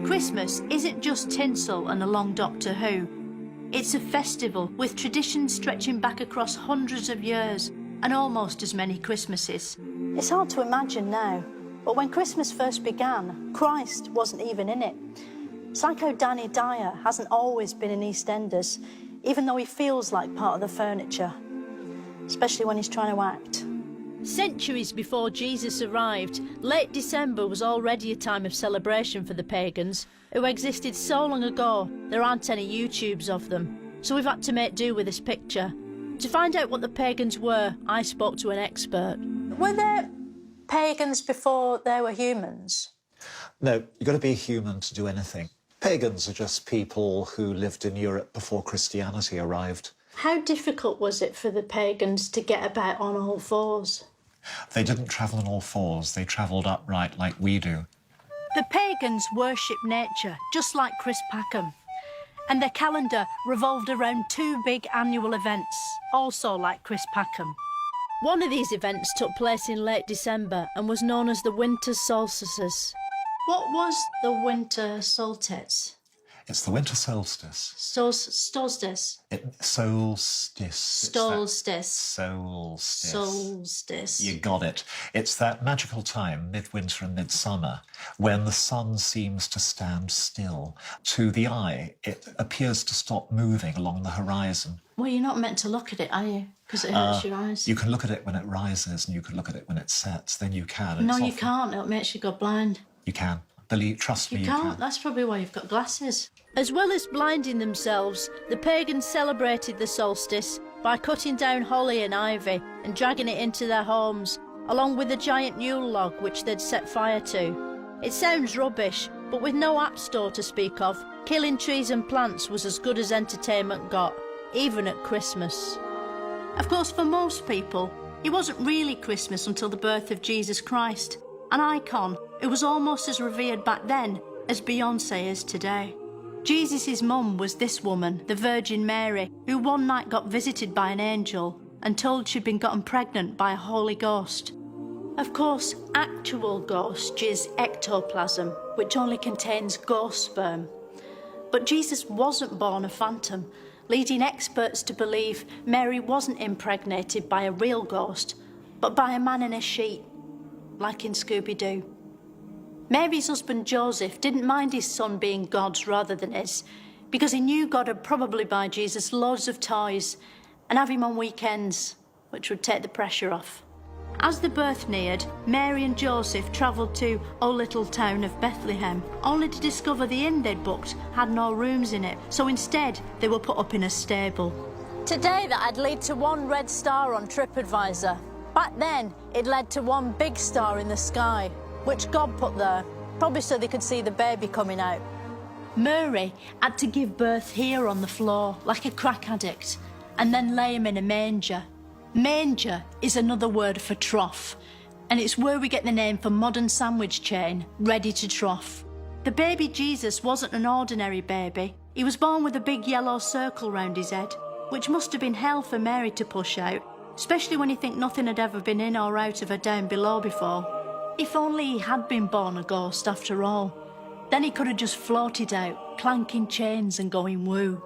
Christmas isn't just tinsel and a long Doctor Who. It's a festival with traditions stretching back across hundreds of years and almost as many Christmases. It's hard to imagine now, but when Christmas first began, Christ wasn't even in it. Psycho Danny Dyer hasn't always been in EastEnders, even though he feels like part of the furniture, especially when he's trying to act. Centuries before Jesus arrived, late December was already a time of celebration for the pagans, who existed so long ago there aren't any YouTubes of them, so we've had to make do with this picture. To find out what the pagans were, I spoke to an expert. Were there pagans before there were humans? No, you've got to be human to do anything. Pagans are just people who lived in Europe before Christianity arrived. How difficult was it for the pagans to get about on all fours? They didn't travel on all fours, they travelled upright like we do. The pagans worshipped nature, just like Chris Packham. And their calendar revolved around two big annual events, also like Chris Packham. One of these events took place in late December and was known as the winter solstices. What was the winter solstice? It's the winter solstice. Solstice. Solstice. Solstice. Solstice. Solstice. You got it. It's that magical time, midwinter and midsummer, when the sun seems to stand still. To the eye, it appears to stop moving along the horizon. Well, you're not meant to look at it, are you? Because it hurts your eyes. You can look at it when it rises and you can look at it when it sets. Then you can. No, you can't. It makes you go blind. You can. Trust me, you can't. can. That's probably why you've got glasses. As well as blinding themselves, the pagans celebrated the solstice by cutting down holly and ivy and dragging it into their homes, along with a giant Yule log which they'd set fire to. It sounds rubbish, but with no app store to speak of, killing trees and plants was as good as entertainment got, even at Christmas. Of course, for most people, it wasn't really Christmas until the birth of Jesus Christ, an icon who was almost as revered back then as Beyoncé is today. Jesus' mum was this woman, the Virgin Mary, who one night got visited by an angel and told she'd been gotten pregnant by a Holy Ghost. Of course, actual ghost is ectoplasm, which only contains ghost sperm. But Jesus wasn't born a phantom, leading experts to believe Mary wasn't impregnated by a real ghost, but by a man in a sheet, like in Scooby-Doo. Mary's husband Joseph didn't mind his son being God's rather than his, because he knew God would probably buy Jesus loads of toys and have him on weekends, which would take the pressure off. As the birth neared, Mary and Joseph travelled to our little town of Bethlehem, only to discover the inn they'd booked had no rooms in it, so instead they were put up in a stable. Today that'd lead to one red star on TripAdvisor. Back then, it led to one big star in the sky, which God put there, probably so they could see the baby coming out. Mary had to give birth here on the floor, like a crack addict, and then lay him in a manger. Manger is another word for trough, and it's where we get the name for modern sandwich chain, ready to trough. The baby Jesus wasn't an ordinary baby. He was born with a big yellow circle round his head, which must have been hell for Mary to push out, especially when you think nothing had ever been in or out of her down below before. If only he had been born a ghost after all. Then he could have just floated out, clanking chains and going woo.